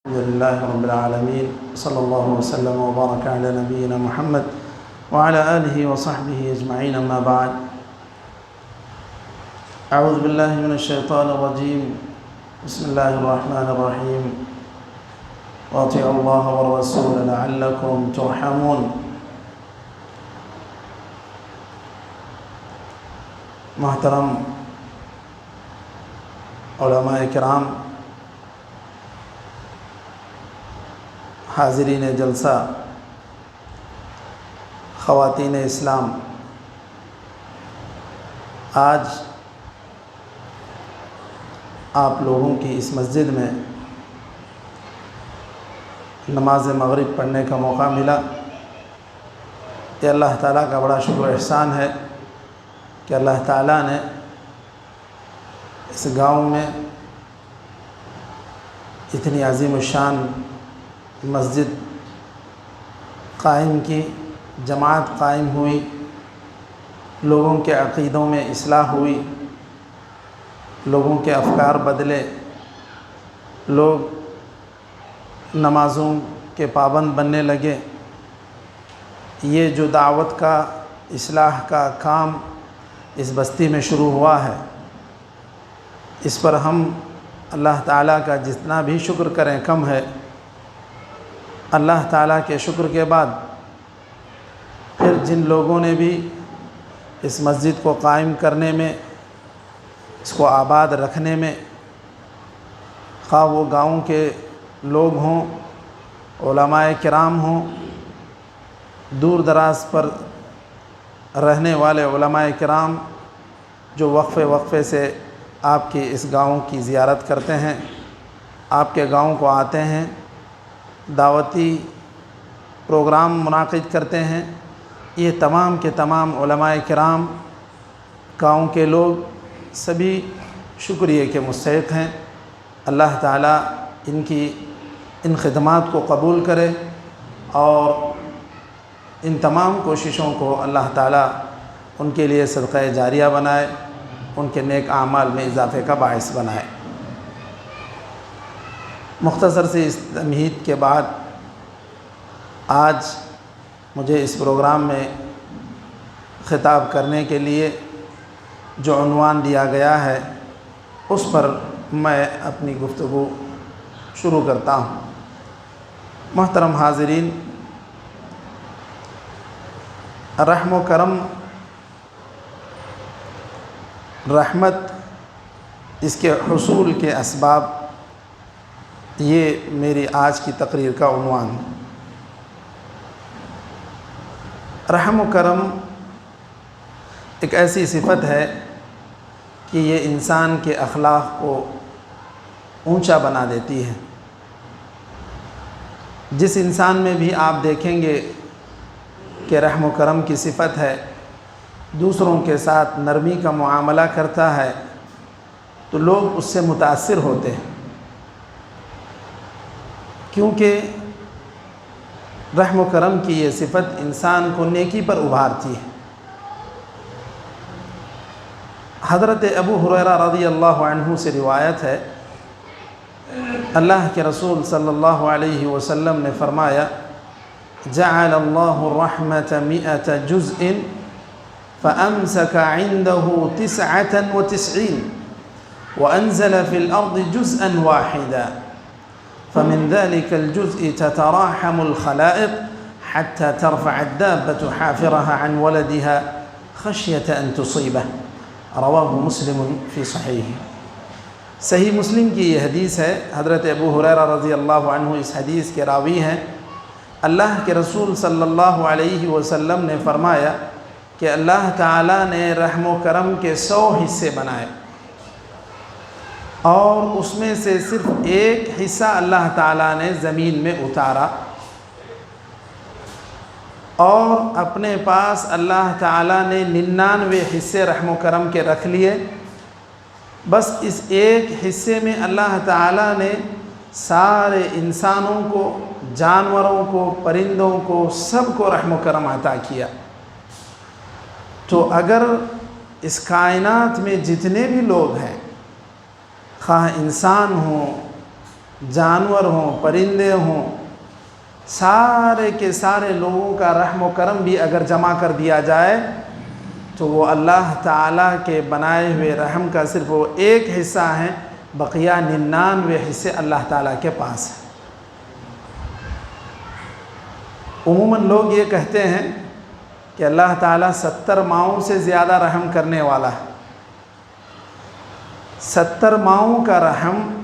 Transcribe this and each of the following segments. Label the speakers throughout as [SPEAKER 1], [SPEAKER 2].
[SPEAKER 1] الحمد لله رب العالمين صلى الله وسلم وبارك على نبينا محمد وعلى آله وصحبه أجمعين أما بعد أعوذ بالله من الشيطان الرجيم بسم الله الرحمن الرحيم وأطيعوا الله والرسول لعلكم ترحمون محترم علماء کرام، حاضرین جلسہ، خواتین اسلام، آج آپ لوگوں کی اس مسجد میں نماز مغرب پڑھنے کا موقع ملا۔ یہ اللہ تعالیٰ کا بڑا شکر و احسان ہے کہ اللہ تعالیٰ نے اس گاؤں میں اتنی عظیم الشان مسجد قائم کی، جماعت قائم ہوئی، لوگوں کے عقیدوں میں اصلاح ہوئی، لوگوں کے افکار بدلے، لوگ نمازوں کے پابند بننے لگے۔ یہ جو دعوت کا، اصلاح کا کام اس بستی میں شروع ہوا ہے، اس پر ہم اللہ تعالیٰ کا جتنا بھی شکر کریں کم ہے۔ اللہ تعالیٰ کے شکر کے بعد پھر جن لوگوں نے بھی اس مسجد کو قائم کرنے میں، اس کو آباد رکھنے میں، خواہ وہ گاؤں کے لوگ ہوں، علماء کرام ہوں، دور دراز پر رہنے والے علماء کرام جو وقفے وقفے سے آپ کی اس گاؤں کی زیارت کرتے ہیں، آپ کے گاؤں کو آتے ہیں، دعوتی پروگرام منعقد کرتے ہیں، یہ تمام کے تمام علماء کرام، گاؤں کے لوگ سبھی شکریہ کے مستحق ہیں۔ اللہ تعالیٰ ان خدمات کو قبول کرے اور ان تمام کوششوں کو اللہ تعالیٰ ان کے لیے صدقہ جاریہ بنائے، ان کے نیک اعمال میں اضافے کا باعث بنائے۔ مختصر سے اس تمہید کے بعد آج مجھے اس پروگرام میں خطاب کرنے کے لیے جو عنوان دیا گیا ہے، اس پر میں اپنی گفتگو شروع کرتا ہوں۔ محترم حاضرین، رحم و کرم، رحمت، اس کے حصول کے اسباب، یہ میری آج کی تقریر کا عنوان۔ رحم و کرم ایک ایسی صفت ہے کہ یہ انسان کے اخلاق کو اونچا بنا دیتی ہے۔ جس انسان میں بھی آپ دیکھیں گے کہ رحم و کرم کی صفت ہے، دوسروں کے ساتھ نرمی کا معاملہ کرتا ہے، تو لوگ اس سے متاثر ہوتے ہیں، کیونکہ رحم و کرم کی یہ صفت انسان کو نیکی پر ابھارتی ہے۔ حضرت ابو ہریرہ رضی اللہ عنہ سے روایت ہے، اللہ کے رسول صلی اللہ علیہ وسلم نے فرمایا، جعل اللہ الرحمة 100 جزء فأمسك عنده 99 وأنزل في الأرض جزءا واحدا فمن ذلك الجزء تتراحم الخلائق حتى ترفع الدابة حافرها عن ولدها خشية أن تصيبه، رواه مسلم في صحیح۔ صحیح مسلم کی یہ حدیث ہے۔ حضرت ابو ہریرہ رضی اللہ عنہ اس حدیث کے راوی ہیں۔ اللہ کے رسول صلی اللہ علیہ وسلم نے فرمایا کہ اللہ تعالیٰ نے رحم و کرم کے 100 حصے بنائے، اور اس میں سے صرف ایک حصہ اللہ تعالیٰ نے زمین میں اتارا، اور اپنے پاس اللہ تعالیٰ نے 99 حصے رحم و کرم کے رکھ لیے۔ بس اس ایک حصے میں اللہ تعالیٰ نے سارے انسانوں کو، جانوروں کو، پرندوں کو، سب کو رحم و کرم عطا کیا۔ تو اگر اس کائنات میں جتنے بھی لوگ ہیں، خواہ انسان ہوں، جانور ہوں، پرندے ہوں، سارے کے سارے لوگوں کا رحم و کرم بھی اگر جمع کر دیا جائے تو وہ اللہ تعالیٰ کے بنائے ہوئے رحم کا صرف وہ ایک حصہ ہے، بقیہ 99 حصے اللہ تعالیٰ کے پاس ہیں۔ عموماً لوگ یہ کہتے ہیں کہ اللہ تعالیٰ 70 ماؤں سے زیادہ رحم کرنے والا ہے۔ 70 ماؤں کا رحم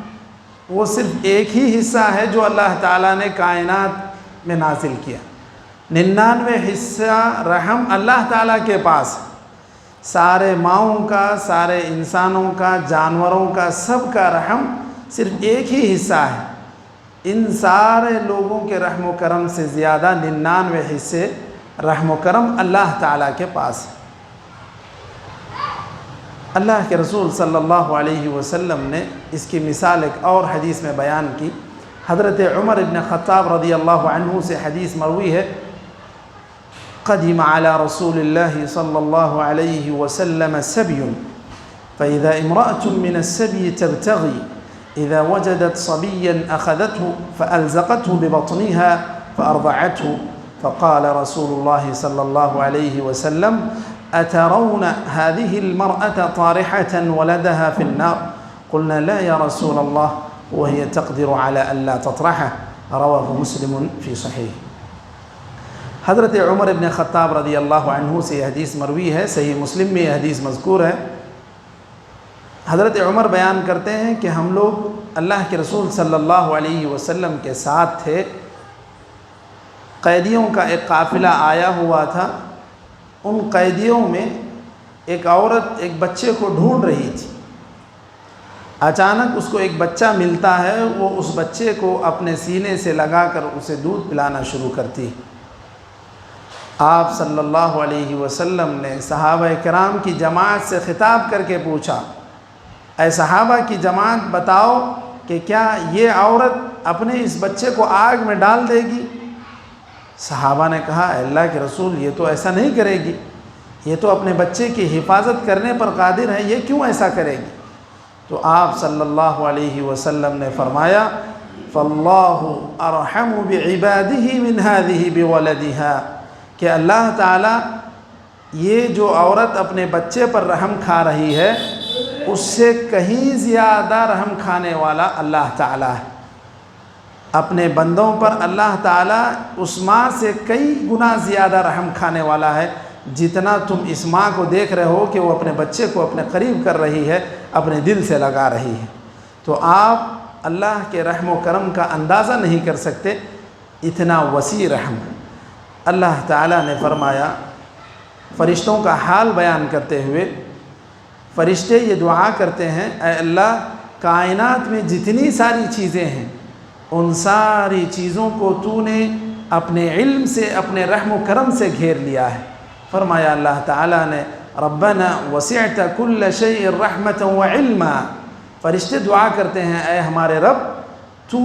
[SPEAKER 1] وہ صرف ایک ہی حصہ ہے جو اللہ تعالیٰ نے کائنات میں نازل کیا۔ 99 حصہ رحم اللہ تعالیٰ کے پاس ہے۔ سارے ماؤں کا، سارے انسانوں کا، جانوروں کا، سب کا رحم صرف ایک ہی حصہ ہے۔ ان سارے لوگوں کے رحم و کرم سے زیادہ 99 حصے رحم و کرم اللہ تعالیٰ کے پاس ہے۔ اللہ کے رسول صلی اللہ علیہ وسلم نے اس کی مثال ایک اور حدیث میں بیان کی۔ حضرت عمر ابن خطاب رضی اللہ عنہ سے حدیث مروی ہے، قدم على رسول الله صلى الله عليه وسلم سبي فإذا امرأة من السبي تبتغي إذا وجدت صبيا أخذته فألزقته ببطنها فأرضعته فقال رسول الله صلى الله عليه وسلم أترون هذه المرأة طارحة ولدها في النار؟ قلنا لا يا رسول الله وهي تقدر على ألا تطرحه، رواه مسلم في صحيح۔ حضرت عمر ابن خطاب رضی اللہ عنہ سے یہ حدیث مروی ہے، صحیح مسلم میں یہ حدیث مذکور ہے۔ حضرت عمر بیان کرتے ہیں کہ ہم لوگ اللہ کے رسول صلی اللہ علیہ وسلم کے ساتھ تھے، قیدیوں کا ایک قافلہ آیا ہوا تھا۔ ان قیدیوں میں ایک عورت ایک بچے کو ڈھونڈ رہی تھی۔ اچانک اس کو ایک بچہ ملتا ہے، وہ اس بچے کو اپنے سینے سے لگا کر اسے دودھ پلانا شروع کرتی۔ آپ صلی اللہ علیہ وسلم نے صحابہ کرام کی جماعت سے خطاب کر کے پوچھا، اے صحابہ کی جماعت بتاؤ کہ کیا یہ عورت اپنے اس بچے کو آگ میں ڈال دے گی؟ صحابہ نے کہا، اے اللہ کے رسول یہ تو ایسا نہیں کرے گی، یہ تو اپنے بچے کی حفاظت کرنے پر قادر ہے، یہ کیوں ایسا کرے گی؟ تو آپ صلی اللہ علیہ وسلم نے فرمایا، فَاللَّهُ أَرْحَمُ بِعِبَادِهِ مِنْ هَذِهِ بِوَلَدِهَا، کہ اللہ تعالیٰ یہ جو عورت اپنے بچے پر رحم کھا رہی ہے اس سے کہیں زیادہ رحم کھانے والا اللہ تعالیٰ ہے۔ اپنے بندوں پر اللہ تعالیٰ اس ماں سے کئی گنا زیادہ رحم کھانے والا ہے، جتنا تم اس ماں کو دیکھ رہے ہو کہ وہ اپنے بچے کو اپنے قریب کر رہی ہے، اپنے دل سے لگا رہی ہے۔ تو آپ اللہ کے رحم و کرم کا اندازہ نہیں کر سکتے، اتنا وسیع رحم۔ اللہ تعالیٰ نے فرمایا، فرشتوں کا حال بیان کرتے ہوئے، فرشتے یہ دعا کرتے ہیں، اے اللہ کائنات میں جتنی ساری چیزیں ہیں ان ساری چیزوں کو تو نے اپنے علم سے، اپنے رحم و کرم سے گھیر لیا ہے۔ فرمایا اللہ تعالیٰ نے، ربنا وسعت كل شيء رحمة وعلما، فرشتے دعا کرتے ہیں، اے ہمارے رب تو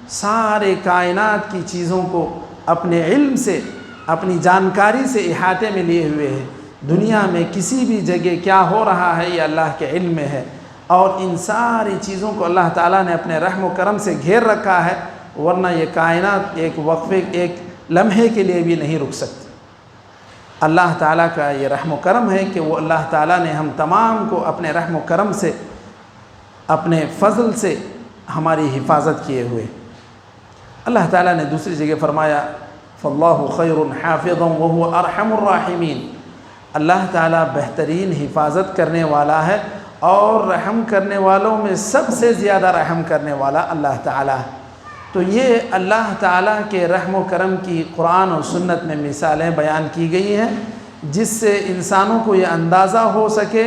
[SPEAKER 1] سارے کائنات کی چیزوں کو اپنے علم سے، اپنی جانکاری سے احاطے میں لیے ہوئے ہے۔ دنیا میں کسی بھی جگہ کیا ہو رہا ہے یہ اللہ کے علم میں ہے، اور ان ساری چیزوں کو اللہ تعالیٰ نے اپنے رحم و کرم سے گھیر رکھا ہے، ورنہ یہ کائنات ایک وقفے، ایک لمحے کے لیے بھی نہیں رک سکتی۔ اللہ تعالیٰ کا یہ رحم و کرم ہے کہ وہ اللہ تعالیٰ نے ہم تمام کو اپنے رحم و کرم سے، اپنے فضل سے ہماری حفاظت کیے ہوئے۔ اللہ تعالیٰ نے دوسری جگہ فرمایا، فَاللَّهُ خَيْرٌ حَافِظًا وَهُوَ أَرْحَمُ الرَّاحِمِينَ، اللہ تعالیٰ بہترین حفاظت کرنے والا ہے اور رحم کرنے والوں میں سب سے زیادہ رحم کرنے والا اللہ تعالیٰ ہے۔ تو یہ اللہ تعالیٰ کے رحم و کرم کی قرآن و سنت میں مثالیں بیان کی گئی ہیں، جس سے انسانوں کو یہ اندازہ ہو سکے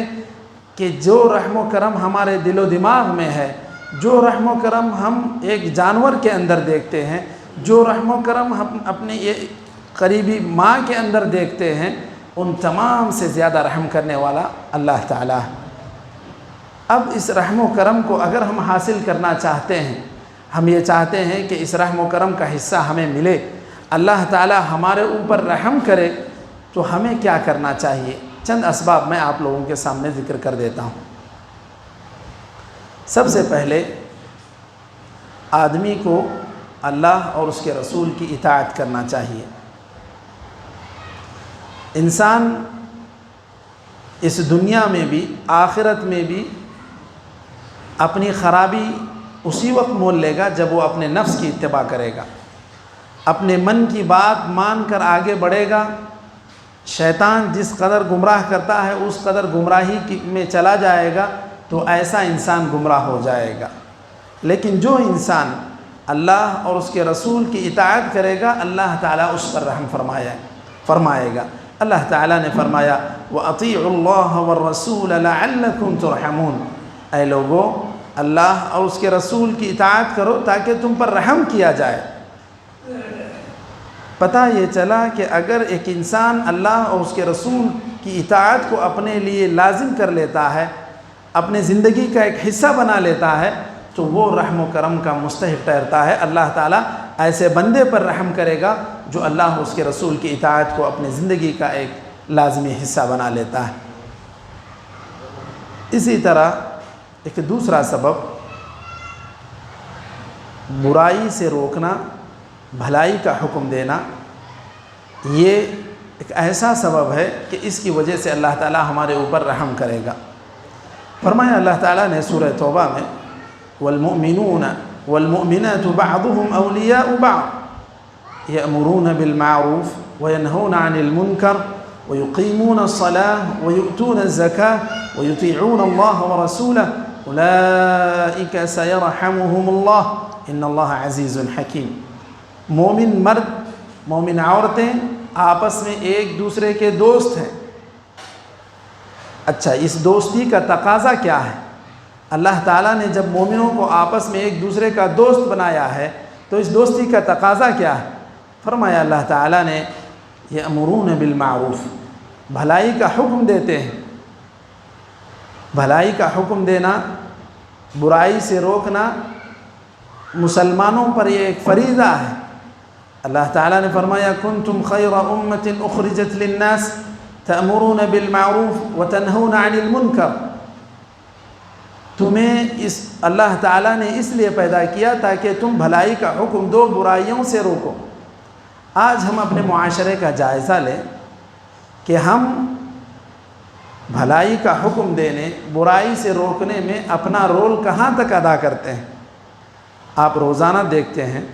[SPEAKER 1] کہ جو رحم و کرم ہمارے دل و دماغ میں ہے، جو رحم و کرم ہم ایک جانور کے اندر دیکھتے ہیں، جو رحم و کرم ہم اپنی یہ قریبی ماں کے اندر دیکھتے ہیں، ان تمام سے زیادہ رحم کرنے والا اللہ تعالیٰ ہے۔ اب اس رحم و کرم کو اگر ہم حاصل کرنا چاہتے ہیں، ہم یہ چاہتے ہیں کہ اس رحم و کرم کا حصہ ہمیں ملے، اللہ تعالیٰ ہمارے اوپر رحم کرے، تو ہمیں کیا کرنا چاہیے؟ چند اسباب میں آپ لوگوں کے سامنے ذکر کر دیتا ہوں۔ سب سے پہلے آدمی کو اللہ اور اس کے رسول کی اطاعت کرنا چاہیے۔ انسان اس دنیا میں بھی آخرت میں بھی اپنی خرابی اسی وقت مول لے گا جب وہ اپنے نفس کی اتباع کرے گا، اپنے من کی بات مان کر آگے بڑھے گا۔ شیطان جس قدر گمراہ کرتا ہے اس قدر گمراہی میں چلا جائے گا، تو ایسا انسان گمراہ ہو جائے گا۔ لیکن جو انسان اللہ اور اس کے رسول کی اطاعت کرے گا، اللہ تعالیٰ اس پر رحم فرمائے گا۔ اللہ تعالیٰ نے فرمایا وَأَطِيعُوا اللَّهَ وَالرَّسُولَ لَعَلَّكُمْ تُرْحَمُونَ، اے لوگو اللہ اور اس کے رسول کی اطاعت کرو تاکہ تم پر رحم کیا جائے۔ پتہ یہ چلا کہ اگر ایک انسان اللہ اور اس کے رسول کی اطاعت کو اپنے لیے لازم کر لیتا ہے، اپنے زندگی کا ایک حصہ بنا لیتا ہے، تو وہ رحم و کرم کا مستحق ٹھہرتا ہے۔ اللہ تعالیٰ ایسے بندے پر رحم کرے گا جو اللہ اور اس کے رسول کی اطاعت کو اپنے زندگی کا ایک لازمی حصہ بنا لیتا ہے۔ اسی طرح ایک دوسرا سبب برائی سے روکنا، بھلائی کا حکم دینا، یہ ایک ایسا سبب ہے کہ اس کی وجہ سے اللہ تعالیٰ ہمارے اوپر رحم کرے گا۔ فرمایا اللہ تعالیٰ نے سورہ توبہ میں والمؤمنون والمؤمنات بعضهم اولیاء بعض یأمرون بالمعروف وینہون عن المنکر ویقیمون الصلاة ویؤتون الزکاة ویطیعون اللہ ورسولہ اولئک سیرحمهم اللہ ان اللہ عزیز حکیم۔ مومن مرد، مومن عورتیں آپس میں ایک دوسرے کے دوست ہیں۔ اچھا، اس دوستی کا تقاضا کیا ہے؟ اللہ تعالیٰ نے جب مومنوں کو آپس میں ایک دوسرے کا دوست بنایا ہے تو اس دوستی کا تقاضا کیا ہے؟ فرمایا اللہ تعالیٰ نے یأمرون بالمعروف، بھلائی کا حکم دیتے ہیں۔ بھلائی کا حکم دینا، برائی سے روکنا مسلمانوں پر یہ ایک فریضہ ہے۔ اللہ تعالیٰ نے فرمایا کنتم خیر امت اخرجت للناس تأمرون بالمعروف وتنہون عن المنکر، تمہیں اللہ تعالیٰ نے اس لیے پیدا کیا تاکہ تم بھلائی کا حکم دو، برائیوں سے روکو۔ آج ہم اپنے معاشرے کا جائزہ لیں کہ ہم بھلائی کا حکم دینے، برائی سے روکنے میں اپنا رول کہاں تک ادا کرتے ہیں۔ آپ روزانہ دیکھتے ہیں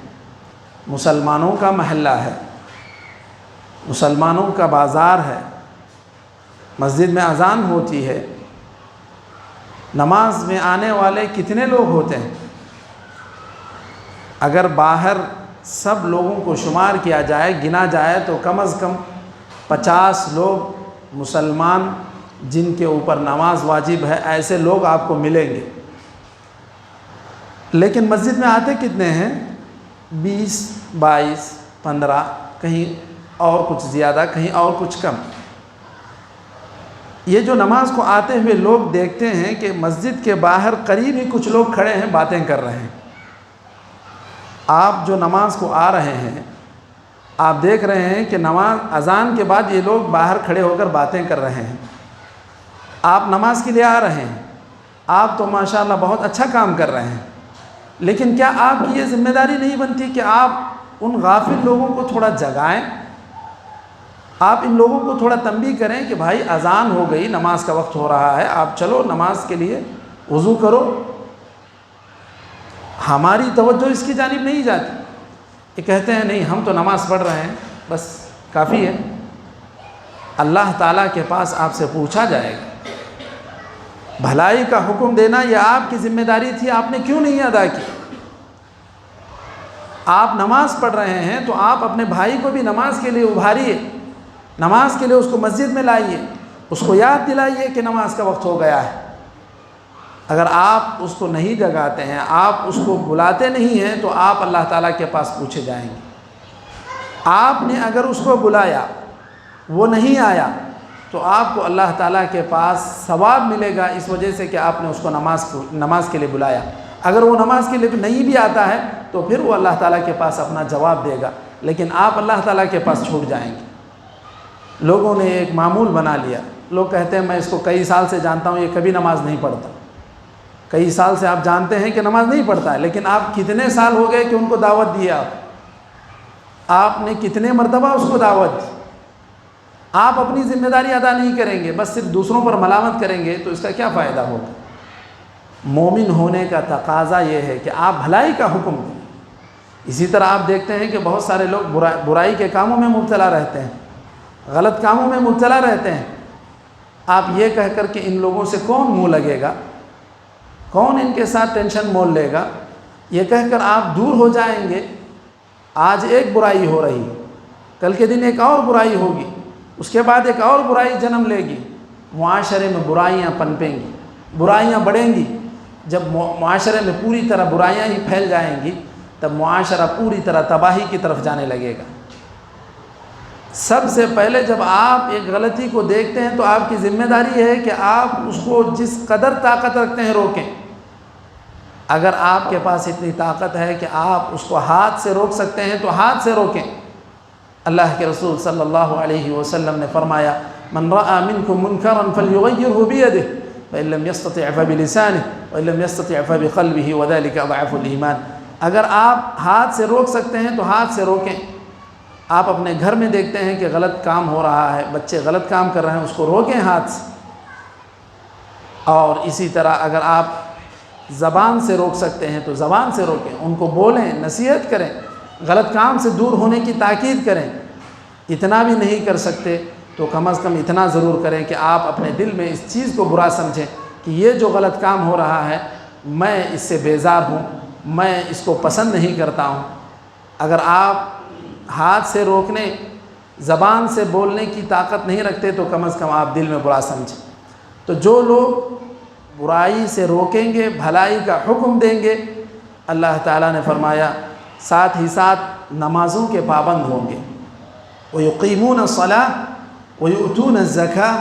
[SPEAKER 1] مسلمانوں کا محلہ ہے، مسلمانوں کا بازار ہے، مسجد میں اذان ہوتی ہے، نماز میں آنے والے کتنے لوگ ہوتے ہیں؟ اگر باہر سب لوگوں کو شمار کیا جائے، گنا جائے، تو کم از کم 50 لوگ مسلمان جن کے اوپر نماز واجب ہے، ایسے لوگ آپ کو ملیں گے۔ لیکن مسجد میں آتے کتنے ہیں؟ 20، 22، 15، کہیں اور کچھ زیادہ، کہیں اور کچھ کم۔ یہ جو نماز کو آتے ہوئے لوگ دیکھتے ہیں کہ مسجد کے باہر قریب ہی کچھ لوگ کھڑے ہیں، باتیں کر رہے ہیں۔ آپ جو نماز کو آ رہے ہیں، آپ دیکھ رہے ہیں کہ نماز اذان کے بعد یہ لوگ باہر کھڑے ہو کر باتیں کر رہے ہیں۔ آپ نماز کے لیے آ رہے ہیں، آپ تو ماشاءاللہ بہت اچھا کام کر رہے ہیں، لیکن کیا آپ کی یہ ذمہ داری نہیں بنتی کہ آپ ان غافل لوگوں کو تھوڑا جگائیں؟ آپ ان لوگوں کو تھوڑا تنبیہ کریں کہ بھائی اذان ہو گئی، نماز کا وقت ہو رہا ہے، آپ چلو نماز کے لیے وضو کرو۔ ہماری توجہ اس کی جانب نہیں جاتی، یہ کہتے ہیں نہیں ہم تو نماز پڑھ رہے ہیں، بس کافی ہے۔ اللہ تعالیٰ کے پاس آپ سے پوچھا جائے گا۔ بھلائی کا حکم دینا یہ آپ کی ذمہ داری تھی، آپ نے کیوں نہیں ادا کی؟ آپ نماز پڑھ رہے ہیں تو آپ اپنے بھائی کو بھی نماز کے لیے ابھاریے، نماز کے لیے اس کو مسجد میں لائیے، اس کو یاد دلائیے کہ نماز کا وقت ہو گیا ہے۔ اگر آپ اس کو نہیں جگاتے ہیں، آپ اس کو بلاتے نہیں ہیں، تو آپ اللہ تعالیٰ کے پاس پوچھے جائیں گے۔ آپ نے اگر اس کو بلایا، وہ نہیں آیا، تو آپ کو اللہ تعالیٰ کے پاس ثواب ملے گا اس وجہ سے کہ آپ نے اس کو نماز کے لیے بلایا۔ اگر وہ نماز کے لیے نہیں بھی آتا ہے تو پھر وہ اللہ تعالیٰ کے پاس اپنا جواب دے گا، لیکن آپ اللہ تعالیٰ کے پاس چھوٹ جائیں گے۔ لوگوں نے ایک معمول بنا لیا، لوگ کہتے ہیں میں اس کو کئی سال سے جانتا ہوں، یہ کبھی نماز نہیں پڑھتا۔ کئی سال سے آپ جانتے ہیں کہ نماز نہیں پڑھتا ہے، لیکن آپ کتنے سال ہو گئے کہ ان کو دعوت دی آپ نے کتنے مرتبہ اس کو دعوت دی؟ آپ اپنی ذمہ داری ادا نہیں کریں گے، بس صرف دوسروں پر ملامت کریں گے تو اس کا کیا فائدہ ہوگا؟ مومن ہونے کا تقاضا یہ ہے کہ آپ بھلائی کا حکم دیں۔ اسی طرح آپ دیکھتے ہیں کہ بہت سارے لوگ برائی کے کاموں میں مبتلا رہتے ہیں، غلط کاموں میں مبتلا رہتے ہیں۔ آپ یہ کہہ کر کہ ان لوگوں سے کون منہ لگے گا، کون ان کے ساتھ ٹینشن مول لے گا، یہ کہہ کر آپ دور ہو جائیں گے۔ آج ایک برائی ہو رہی، کل کے دن ایک اور برائی ہوگی، اس کے بعد ایک اور برائی جنم لے گی، معاشرے میں برائیاں پنپیں گی، برائیاں بڑھیں گی۔ جب معاشرے میں پوری طرح برائیاں ہی پھیل جائیں گی تب معاشرہ پوری طرح تباہی کی طرف جانے لگے گا۔ سب سے پہلے جب آپ ایک غلطی کو دیکھتے ہیں تو آپ کی ذمہ داری ہے کہ آپ اس کو جس قدر طاقت رکھتے ہیں روکیں۔ اگر آپ کے پاس اتنی طاقت ہے کہ آپ اس کو ہاتھ سے روک سکتے ہیں تو ہاتھ سے روکیں۔ اللہ کے رسول صلی اللہ علیہ وسلم نے فرمایا من رأى منكم منكرا فليغيره بيده فإن لم يستطع فبلسانه وإن لم يستطع فبقلبه وذلك أضعف الإيمان۔ اگر آپ ہاتھ سے روک سکتے ہیں تو ہاتھ سے روکیں۔ آپ اپنے گھر میں دیکھتے ہیں کہ غلط کام ہو رہا ہے، بچے غلط کام کر رہے ہیں، اس کو روکیں ہاتھ سے۔ اور اسی طرح اگر آپ زبان سے روک سکتے ہیں تو زبان سے روکیں، ان کو بولیں، نصیحت کریں، غلط کام سے دور ہونے کی تاکید کریں۔ اتنا بھی نہیں کر سکتے تو کم از کم اتنا ضرور کریں کہ آپ اپنے دل میں اس چیز کو برا سمجھیں کہ یہ جو غلط کام ہو رہا ہے میں اس سے بیزار ہوں، میں اس کو پسند نہیں کرتا ہوں۔ اگر آپ ہاتھ سے روکنے، زبان سے بولنے کی طاقت نہیں رکھتے تو کم از کم آپ دل میں برا سمجھیں۔ تو جو لوگ برائی سے روکیں گے، بھلائی کا حکم دیں گے، اللہ تعالیٰ نے فرمایا ساتھ ہی ساتھ نمازوں کے پابند ہوں گے۔ وَيُقِيمُونَ الصَّلَاةَ وَيُؤْتُونَ الزَّكَاةَ،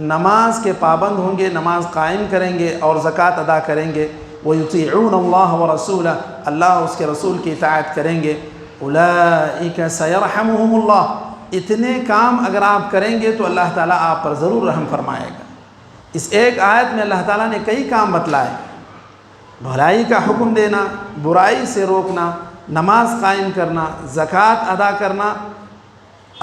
[SPEAKER 1] نماز کے پابند ہوں گے، نماز قائم کریں گے اور زکوٰۃ ادا کریں گے۔ وَيُطِيعُونَ اللَّهَ وَرَسُولَهُ، اللہ اس کے رسول کی اطاعت کریں گے۔ أُولَئِكَ سَيَرْحَمُهُمُ اللَّهُ، اتنے کام اگر آپ کریں گے تو اللہ تعالیٰ آپ پر ضرور رحم فرمائے گا۔ اس ایک آیت میں اللہ تعالیٰ نے کئی کام بتلائے، بھلائی کا حکم دینا، برائی سے روکنا، نماز قائم کرنا، زکوٰۃ ادا کرنا،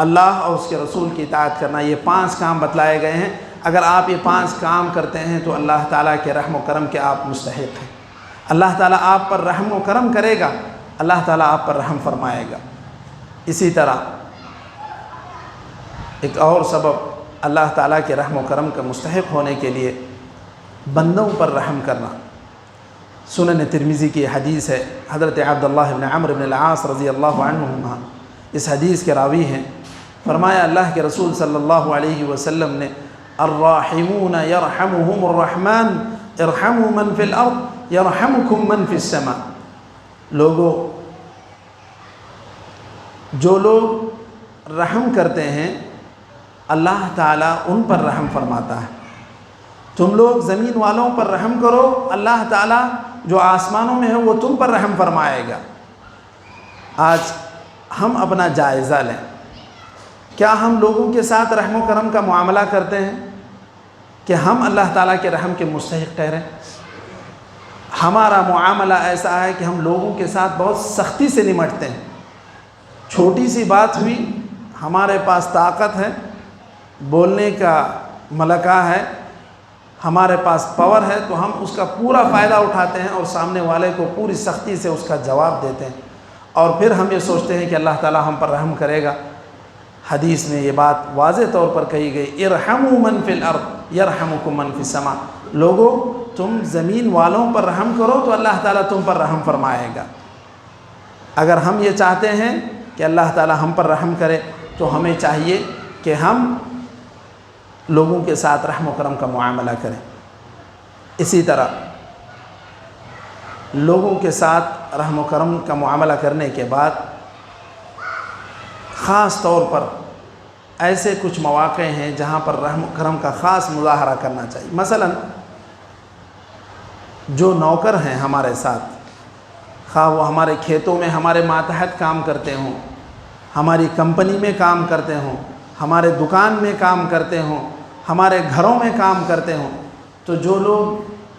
[SPEAKER 1] اللہ اور اس کے رسول کی اطاعت کرنا، یہ 5 کام بتلائے گئے ہیں۔ اگر آپ یہ 5 کام کرتے ہیں تو اللہ تعالیٰ کے رحم و کرم کے آپ مستحق ہیں۔ اللہ تعالیٰ آپ پر رحم و کرم کرے گا، اللہ تعالیٰ آپ پر رحم فرمائے گا۔ اسی طرح ایک اور سبب اللہ تعالیٰ کے رحم و کرم کا مستحق ہونے کے لیے بندوں پر رحم کرنا۔ سنن ترمذی کی حدیث ہے، حضرت عبداللہ بن عمرو بن العاص رضی اللہ عنہما اس حدیث کے راوی ہیں۔ فرمایا اللہ کے رسول صلی اللہ علیہ وسلم نے الراحمون یرحمهم الرحمن ارحموا من فی الارض یرحمکم من فی السماء، لوگوں جو لوگ رحم کرتے ہیں اللہ تعالیٰ ان پر رحم فرماتا ہے۔ تم لوگ زمین والوں پر رحم کرو، اللہ تعالیٰ جو آسمانوں میں ہے وہ تم پر رحم فرمائے گا۔ آج ہم اپنا جائزہ لیں، کیا ہم لوگوں کے ساتھ رحم و کرم کا معاملہ کرتے ہیں کہ ہم اللہ تعالیٰ کے رحم کے مستحق ٹھہریں؟ ہمارا معاملہ ایسا ہے کہ ہم لوگوں کے ساتھ بہت سختی سے نمٹتے ہیں۔ چھوٹی سی بات ہوئی، ہمارے پاس طاقت ہے، بولنے کا ملکہ ہے، ہمارے پاس پاور ہے، تو ہم اس کا پورا فائدہ اٹھاتے ہیں اور سامنے والے کو پوری سختی سے اس کا جواب دیتے ہیں، اور پھر ہم یہ سوچتے ہیں کہ اللہ تعالیٰ ہم پر رحم کرے گا۔ حدیث میں یہ بات واضح طور پر کہی گئی، ارحموا من فی الارض یرحمکم من فی السماء، لوگوں تم زمین والوں پر رحم کرو تو اللہ تعالیٰ تم پر رحم فرمائے گا۔ اگر ہم یہ چاہتے ہیں کہ اللہ تعالیٰ ہم پر رحم کرے تو ہمیں چاہیے کہ ہم لوگوں کے ساتھ رحم و کرم کا معاملہ کریں۔ اسی طرح لوگوں کے ساتھ رحم و کرم کا معاملہ کرنے کے بعد خاص طور پر ایسے کچھ مواقع ہیں جہاں پر رحم و کرم کا خاص مظاہرہ کرنا چاہیے۔ مثلا جو نوکر ہیں ہمارے ساتھ، خواہ وہ ہمارے کھیتوں میں ہمارے ماتحت کام کرتے ہوں، ہماری کمپنی میں کام کرتے ہوں، ہمارے دکان میں کام کرتے ہوں، ہمارے گھروں میں کام کرتے ہوں، تو جو لوگ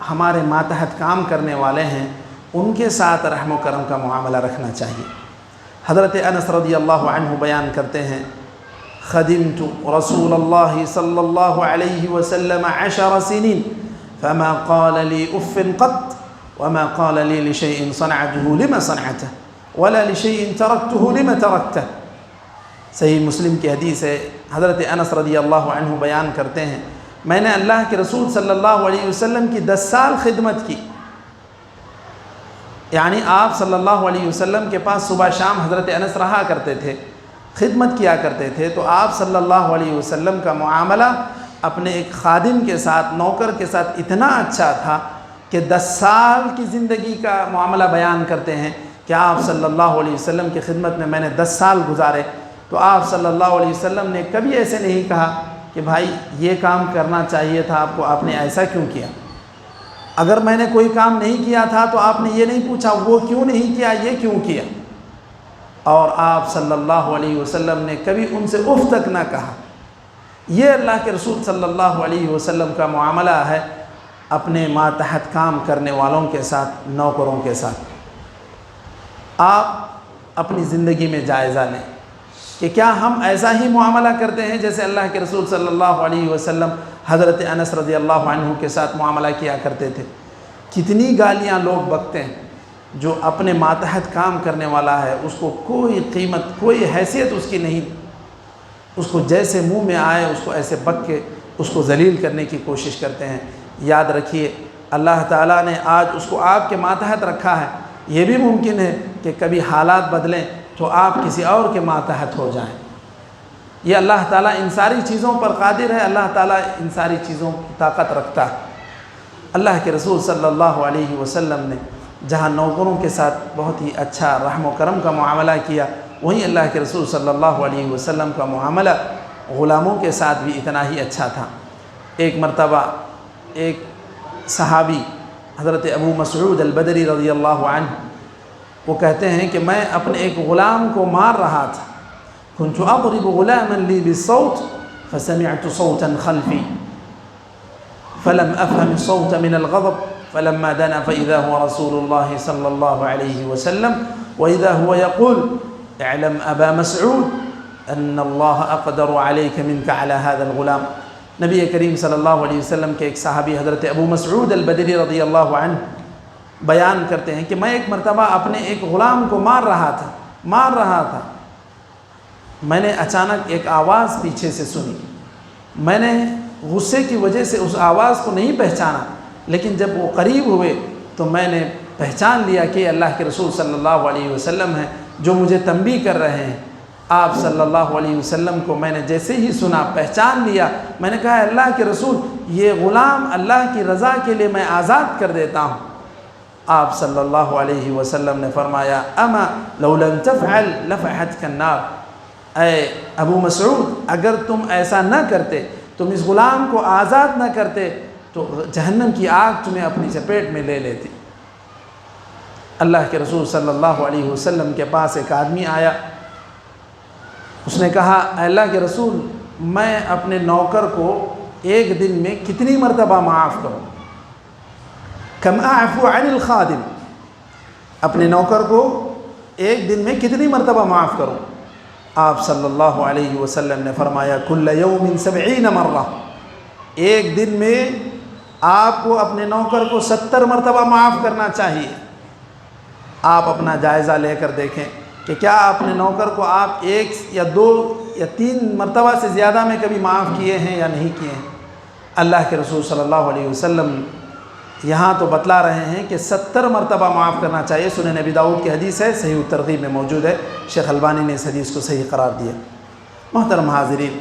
[SPEAKER 1] ہمارے ماتحت کام کرنے والے ہیں ان کے ساتھ رحم و کرم کا معاملہ رکھنا چاہیے۔ حضرت انس رضی اللہ عنہ بیان کرتے ہیں، خدمت رسول اللہ صلی اللہ علیہ وسلم 10 سنین فما قال لي اف قط وما قال لي لشيء صنعته لما صنعته ولا لشيء تركته لما تركته۔ صحیح مسلم کی حدیث ہے، حضرت انس رضی اللہ عنہ بیان کرتے ہیں، میں نے اللہ کے رسول صلی اللہ علیہ وسلم کی 10 سال خدمت کی، یعنی آپ صلی اللہ علیہ وسلم کے پاس صبح شام حضرت انس رہا کرتے تھے، خدمت کیا کرتے تھے، تو آپ صلی اللہ علیہ وسلم کا معاملہ اپنے ایک خادم کے ساتھ، نوکر کے ساتھ اتنا اچھا تھا کہ 10 سال کی زندگی کا معاملہ بیان کرتے ہیں کہ آپ صلی اللہ علیہ وسلم کی خدمت میں نے 10 سال گزارے، تو آپ صلی اللہ علیہ وسلم نے کبھی ایسے نہیں کہا کہ بھائی یہ کام کرنا چاہیے تھا آپ کو، آپ نے ایسا کیوں کیا؟ اگر میں نے کوئی کام نہیں کیا تھا تو آپ نے یہ نہیں پوچھا وہ کیوں نہیں کیا، یہ کیوں کیا؟ اور آپ صلی اللہ علیہ وسلم نے کبھی ان سے اف تک نہ کہا۔ یہ اللہ کے رسول صلی اللہ علیہ وسلم کا معاملہ ہے اپنے ماتحت کام کرنے والوں کے ساتھ، نوکروں کے ساتھ۔ آپ اپنی زندگی میں جائزہ لیں کہ کیا ہم ایسا ہی معاملہ کرتے ہیں جیسے اللہ کے رسول صلی اللہ علیہ وسلم حضرت انس رضی اللہ عنہ کے ساتھ معاملہ کیا کرتے تھے؟ کتنی گالیاں لوگ بکتے ہیں، جو اپنے ماتحت کام کرنے والا ہے اس کو کوئی قیمت، کوئی حیثیت اس کی نہیں، اس کو جیسے منہ میں آئے اس کو ایسے بک کے اس کو ذلیل کرنے کی کوشش کرتے ہیں۔ یاد رکھیے اللہ تعالیٰ نے آج اس کو آپ کے ماتحت رکھا ہے، یہ بھی ممکن ہے کہ کبھی حالات بدلیں تو آپ کسی اور کے ماتحت ہو جائیں۔ یہ اللہ تعالیٰ ان ساری چیزوں پر قادر ہے، اللہ تعالیٰ ان ساری چیزوں کی طاقت رکھتا ہے۔ اللہ کے رسول صلی اللہ علیہ وسلم نے جہاں نوکروں کے ساتھ بہت ہی اچھا رحم و کرم کا معاملہ کیا، وہیں اللہ کے رسول صلی اللہ علیہ وسلم کا معاملہ غلاموں کے ساتھ بھی اتنا ہی اچھا تھا۔ ایک مرتبہ ایک صحابی حضرت ابو مسعود البدری رضی اللہ عنہ وہ کہتے ہیں کہ میں اپنے ایک غلام کو مار رہا تھا، كنت اضرب غلاما لي بالصوت فسمعت صوتا خلفي فلم افهم الصوت من الغضب فلما دنا فاذا هو رسول الله صلى الله عليه وسلم واذا هو يقول اعلم ابا مسعود ان الله اقدر عليك منك على هذا الغلام۔ نبی کریم صلی اللہ علیہ وسلم کے ایک صحابی حضرت ابو مسعود البدری رضی اللہ عنہ بیان کرتے ہیں کہ میں ایک مرتبہ اپنے ایک غلام کو مار رہا تھا، میں نے اچانک ایک آواز پیچھے سے سنی، میں نے غصے کی وجہ سے اس آواز کو نہیں پہچانا، لیکن جب وہ قریب ہوئے تو میں نے پہچان لیا کہ اللہ کے رسول صلی اللہ علیہ وسلم ہیں جو مجھے تنبیہ کر رہے ہیں۔ آپ صلی اللہ علیہ وسلم کو میں نے جیسے ہی سنا، پہچان لیا، میں نے کہا اللہ کے رسول یہ غلام اللہ کی رضا کے لیے میں آزاد کر دیتا ہوں۔ آپ صلی اللہ علیہ وسلم نے فرمایا اما لو لم تفعل لفحتك النار، اے ابو مسعود اگر تم ایسا نہ کرتے، تم اس غلام کو آزاد نہ کرتے تو جہنم کی آگ تمہیں اپنی چپیٹ میں لے لیتی۔ اللہ کے رسول صلی اللہ علیہ وسلم کے پاس ایک آدمی آیا، اس نے کہا اے اللہ کے رسول میں اپنے نوکر کو ایک دن میں کتنی مرتبہ معاف کروں؟ کم اعفو عن الخادم، اپنے نوکر کو ایک دن میں کتنی مرتبہ معاف کروں؟ آپ صلی اللہ علیہ وسلم نے فرمایا کل یوم 70 مرہ، ایک دن میں آپ کو اپنے نوکر کو 70 مرتبہ معاف کرنا چاہیے۔ آپ اپنا جائزہ لے کر دیکھیں کہ کیا اپنے نوکر کو آپ 1 یا 2 یا 3 مرتبہ سے زیادہ میں کبھی معاف کیے ہیں یا نہیں کیے ہیں؟ اللہ کے رسول صلی اللہ علیہ وسلم یہاں تو بتلا رہے ہیں کہ 70 مرتبہ معاف کرنا چاہیے۔ سنن نبی داؤد کی حدیث ہے، صحیح الترغیب میں موجود ہے، شیخ البانی نے اس حدیث کو صحیح قرار دیا۔ محترم حاضرین،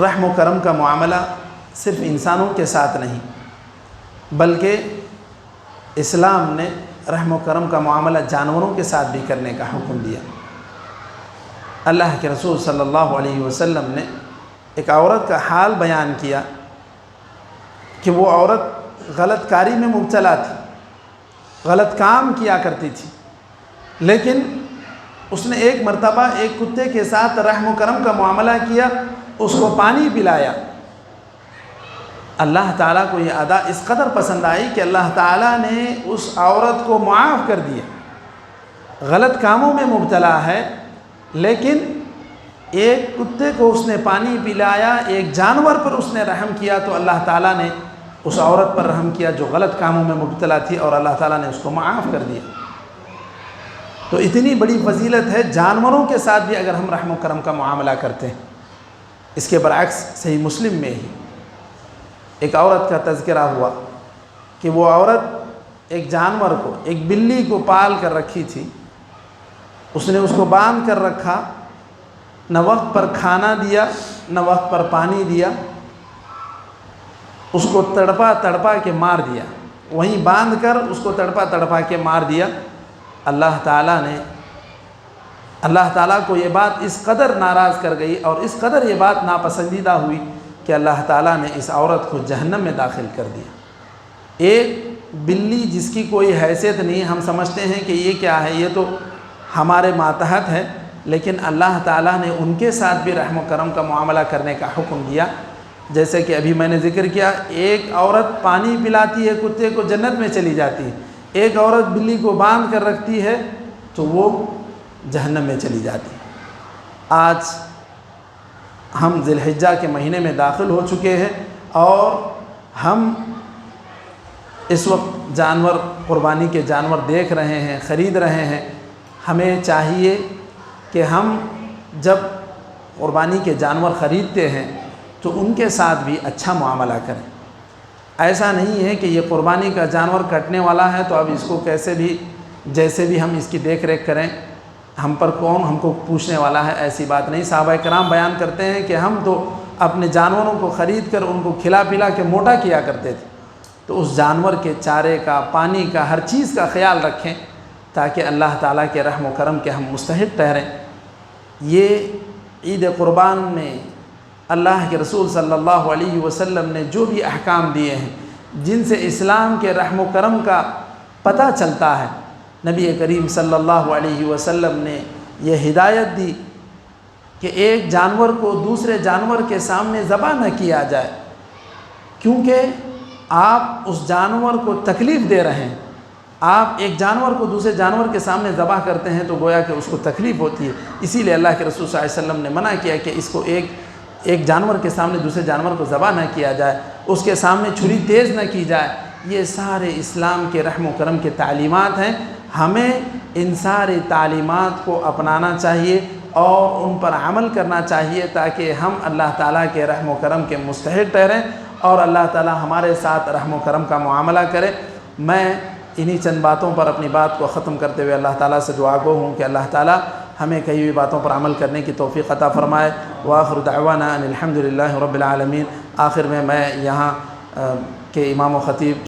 [SPEAKER 1] رحم و کرم کا معاملہ صرف انسانوں کے ساتھ نہیں بلکہ اسلام نے رحم و کرم کا معاملہ جانوروں کے ساتھ بھی کرنے کا حکم دیا۔ اللہ کے رسول صلی اللہ علیہ وسلم نے ایک عورت کا حال بیان کیا کہ وہ عورت غلط کاری میں مبتلا تھی، غلط کام کیا کرتی تھی، لیکن اس نے ایک مرتبہ ایک کتے کے ساتھ رحم و کرم کا معاملہ کیا، اس کو پانی پلایا، اللہ تعالیٰ کو یہ ادا اس قدر پسند آئی کہ اللہ تعالیٰ نے اس عورت کو معاف کر دیا، غلط کاموں میں مبتلا ہے، لیکن ایک کتے کو اس نے پانی پلایا، ایک جانور پر اس نے رحم کیا، تو اللہ تعالیٰ نے اس عورت پر رحم کیا جو غلط کاموں میں مبتلا تھی، اور اللہ تعالیٰ نے اس کو معاف کر دیا۔ تو اتنی بڑی فضیلت ہے جانوروں کے ساتھ بھی اگر ہم رحم و کرم کا معاملہ کرتے ہیں۔ اس کے برعکس صحیح مسلم میں ہی ایک عورت کا تذکرہ ہوا کہ وہ عورت ایک جانور کو، ایک بلی کو پال کر رکھی تھی، اس نے اس کو باندھ کر رکھا، نہ وقت پر کھانا دیا نہ وقت پر پانی دیا، اس کو تڑپا تڑپا کے مار دیا، وہیں باندھ کر اس کو تڑپا تڑپا کے مار دیا۔ اللہ تعالیٰ کو یہ بات اس قدر ناراض کر گئی اور اس قدر یہ بات ناپسندیدہ ہوئی کہ اللہ تعالیٰ نے اس عورت کو جہنم میں داخل کر دیا۔ ایک بلی جس کی کوئی حیثیت نہیں، ہم سمجھتے ہیں کہ یہ کیا ہے، یہ تو ہمارے ماتحت ہے، لیکن اللہ تعالیٰ نے ان کے ساتھ بھی رحم و کرم کا معاملہ کرنے کا حکم دیا۔ جیسے کہ ابھی میں نے ذکر کیا، ایک عورت پانی پلاتی ہے کتے کو، جنت میں چلی جاتی ہے، ایک عورت بلی کو باندھ کر رکھتی ہے تو وہ جہنم میں چلی جاتی ہے۔ آج ہم ذی الحجہ کے مہینے میں داخل ہو چکے ہیں اور ہم اس وقت جانور، قربانی کے جانور دیکھ رہے ہیں، خرید رہے ہیں۔ ہمیں چاہیے کہ ہم جب قربانی کے جانور خریدتے ہیں تو ان کے ساتھ بھی اچھا معاملہ کریں۔ ایسا نہیں ہے کہ یہ قربانی کا جانور کٹنے والا ہے تو اب اس کو جیسے بھی ہم اس کی دیکھ ریکھ کریں، ہم پر کون ہم کو پوچھنے والا ہے، ایسی بات نہیں۔ صحابہ کرام بیان کرتے ہیں کہ ہم تو اپنے جانوروں کو خرید کر ان کو کھلا پلا کے موٹا کیا کرتے تھے، تو اس جانور کے چارے کا، پانی کا، ہر چیز کا خیال رکھیں تاکہ اللہ تعالیٰ کے رحم و کرم کے ہم مستحق ٹھہریں۔ یہ عید قربان میں اللہ کے رسول صلی اللہ علیہ وسلم نے جو بھی احکام دیے ہیں، جن سے اسلام کے رحم و کرم کا پتہ چلتا ہے، نبی کریم صلی اللہ علیہ وسلم نے یہ ہدایت دی کہ ایک جانور کو دوسرے جانور کے سامنے ذبح نہ کیا جائے، کیونکہ آپ اس جانور کو تکلیف دے رہے ہیں۔ آپ ایک جانور کو دوسرے جانور کے سامنے ذبح کرتے ہیں تو گویا کہ اس کو تکلیف ہوتی ہے، اسی لیے اللہ کے رسول صلی اللہ علیہ وسلم نے منع کیا کہ اس کو ایک جانور کے سامنے دوسرے جانور کو ذبح نہ کیا جائے، اس کے سامنے چھری تیز نہ کی جائے۔ یہ سارے اسلام کے رحم و کرم کے تعلیمات ہیں، ہمیں ان ساری تعلیمات کو اپنانا چاہیے اور ان پر عمل کرنا چاہیے تاکہ ہم اللہ تعالیٰ کے رحم و کرم کے مستحق ٹھہریں اور اللہ تعالیٰ ہمارے ساتھ رحم و کرم کا معاملہ کرے۔ میں انہی چند باتوں پر اپنی بات کو ختم کرتے ہوئے اللہ تعالیٰ سے دعا گو ہوں کہ اللہ تعالیٰ ہمیں کئی ہوئی باتوں پر عمل کرنے کی توفیق عطا فرمائے۔ وآخر دعوانا ان الحمد للہ رب العالمین۔ آخر میں یہاں کے امام و خطیب